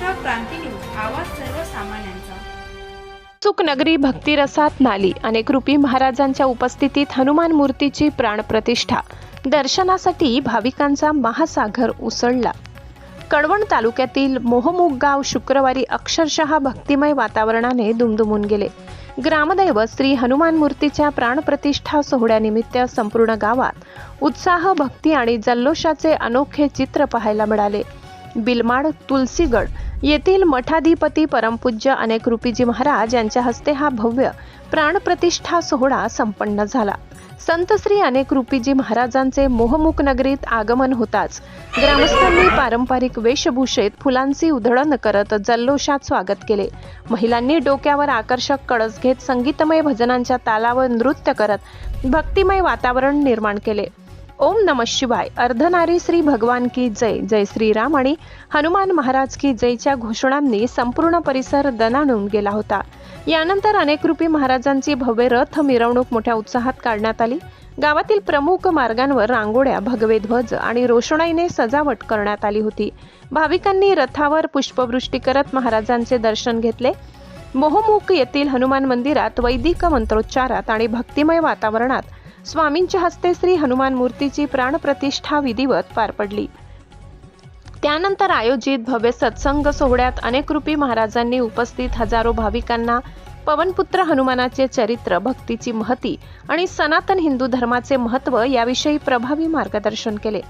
महाराष्ट्र क्रांती news, आवाज सर्वसामान्यांचा। चूक नगरी भक्तिरसात नाली अनेक रूपी महाराजांच्या उपस्थितीत हनुमान मूर्तीची प्राणप्रतिष्ठा, दर्शनासाठी भाविकांचा महासागर उसळला। कळवण तालुक्यातील मोहमुग गाव शुक्रवारी अक्षरशः भक्तिमय वातावरणाने दुमदुमून गेले। ग्रामदैवत श्री हनुमान मूर्तीच्या प्राणप्रतिष्ठा सोहळ्यानिमित्त संपूर्ण गावात उत्साह, भक्ती आणि जल्लोषाचे अनोखे चित्र पाहायला मिळाले। बिलमाड तुलसीगड येथील मठाधिपती परमपूज्य अनेक रूपीजी महाराज यांच्या हस्ते हा भव्य प्राणप्रतिष्ठा सोहळा संपन्न झाला। संत श्री अनेक रूपीजी महाराजांचे मोहमुख नगरीत आगमन होताच ग्रामस्थांनी पारंपरिक वेशभूषेत फुलांची उधळण करत जल्लोषात स्वागत केले। महिलांनी डोक्यावर आकर्षक कळस घेत संगीतमय भजनांच्या तालावर नृत्य करत भक्तिमय वातावरण निर्माण केले। ओम नमः शिवाय, अर्धनारी श्री भगवान की जय, जय श्रीराम आणि हनुमान महाराज की जयच्या घोषणांनी संपूर्ण परिसर दणाणून गेला होता। यानंतर अनेक रूपी महाराजांची भव्य रथ मिरवणूक मोठ्या उत्साहात काढण्यात आली। गावातील प्रमुख मार्गांवर रांगोळ्या, भगवे ध्वज आणि रोषणाईने सजावट करण्यात आली होती। भाविकांनी रथावर पुष्पवृष्टी करत महाराजांचे दर्शन घेतले। मोहमुख येथील हनुमान मंदिरात वैदिक मंत्रोच्चारात आणि भक्तिमय वातावरणात स्वामींच्या हस्ते श्री हनुमान मूर्तीची प्राणप्रतिष्ठा विधिवत पार पडली। त्यानंतर आयोजित भव्य सत्संग सोहळ्यात अनेक रूपी महाराजांनी उपस्थित हजारो भाविकांना पवनपुत्र हनुमानाचे चरित्र, भक्तीची महती आणि सनातन हिंदू धर्माचे महत्त्व याविषयी प्रभावी मार्गदर्शन केले।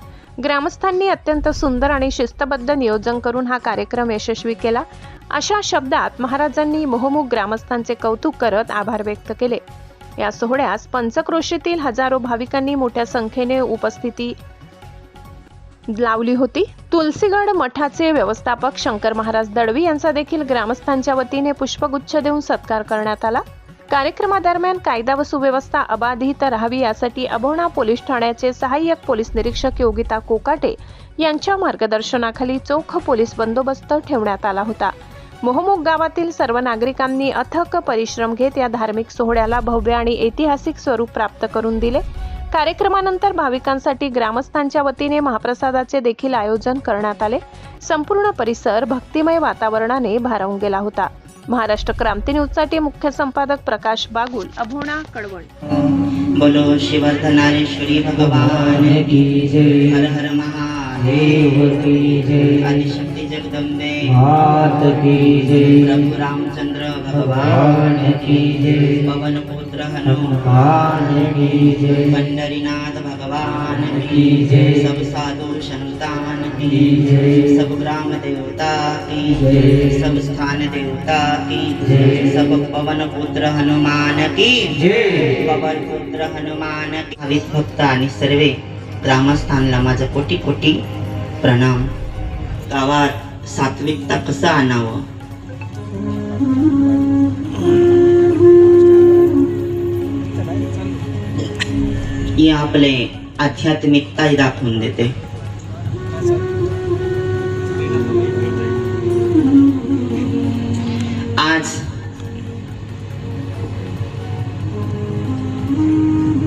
ग्रामस्थांनी अत्यंत सुंदर आणि शिस्तबद्ध नियोजन करून हा कार्यक्रम यशस्वी केला। अशा शब्दात महाराजांनी मोहमुख ग्रामस्थांचे कौतुक करत आभार व्यक्त केले। या सोहळ्यास पंचक्रोशीतील हजारो भाविकांनी मोठ्या संख्येने उपस्थिती लावली होती। तुलसीगड मठाचे व्यवस्थापक शंकर महाराज दळवी यांचा देखील ग्रामस्थांच्या वतीने पुष्पगुच्छ देऊन सत्कार करण्यात आला। कार्यक्रमादरम्यान कायदा व सुव्यवस्था अबाधित राहावी यासाठी अभोणा पोलीस ठाण्याचे सहाय्यक पोलीस निरीक्षक योगिता कोकाटे यांच्या मार्गदर्शनाखाली चोख पोलीस बंदोबस्त ठेवण्यात आला होता। मोहमुख गावातील सर्व नागरिकांनी अथक परिश्रम घेत या धार्मिक सोहळ्याला भव्य आणि ऐतिहासिक स्वरूप प्राप्त करून दिले। कार्यक्रमानंतर भाविकांसाठी ग्रामस्थांच्या वतीने महाप्रसादाचे देखील आयोजन करण्यात आले। संपूर्ण परिसर भक्तिमय वातावरणाने भारावून गेला होता। महाराष्ट्र क्रांती न्यूजसाठी मुख्य संपादक प्रकाश बागुल, अभोणा, कळवण। बोलो शिवर्धनारेश्वरी भगवान की जय, हर हर महादेव की जय, आदिशक्ति जगदम्बे मात की जय, प्रभु रामचंद्र भगवान की जय, पवन पुत्र हनुमान की जय, पंढरीनाथ भगवान की जय, सब साधु संतान की जय, सब ग्राम देवता की जय, सब स्थान देवता की जय, सब पवन पुत्र हनुमान की जय, पवन पुत्र हनुमान की। भाविक भक्त आणि सर्वे ग्रामस्थांना माझा कोटी कोटी प्रणाम। गावात सात्विकता कसं आणावं, हे आपले आध्यात्मिकता दाखवून देते। आज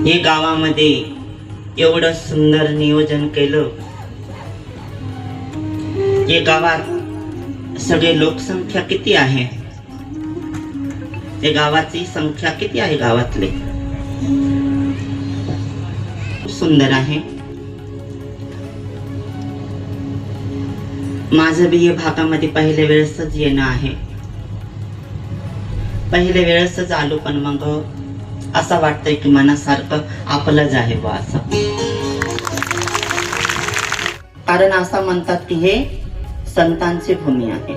हे गावामध्ये एवढं सुंदर नियोजन केलं। हे गावात सगळे लोकसंख्या किती आहे, हे गावाची संख्या किती आहे, गावातले सुंदर आहे। माझं बी या भागामध्ये पहिल्या वेळेसच येणं आहे। पहिल्या वेळेसच आलो, पण मग असं वाटतंय की मनासारखं आपलंच आहे बा असं। कारण असं म्हणतात की हे संतांची भूमी आहे।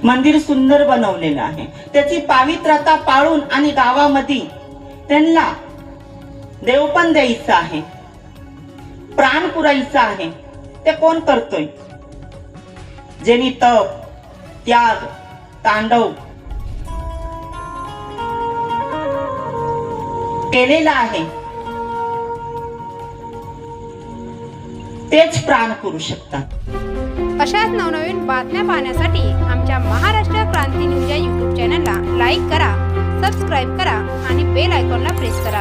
मंदिर सुंदर बनवलेलं आहे, त्याची पावित्रता पाळून आणि गावामध्ये त्यांना देव पण द्यायचं आहे, प्राण पुरायचं आहे। ते कोण करतोय? ज्यांनी तप, त्याग, तांडव केलेला आहे तेच प्राण करू शकतात। अशाच नवनवीन बातम्या पाहण्यासाठी आमच्या महाराष्ट्र क्रांती न्यूज या YouTube चॅनलला लाईक करा, सबस्क्राईब करा आणि बेल आयकॉनला प्रेस करा।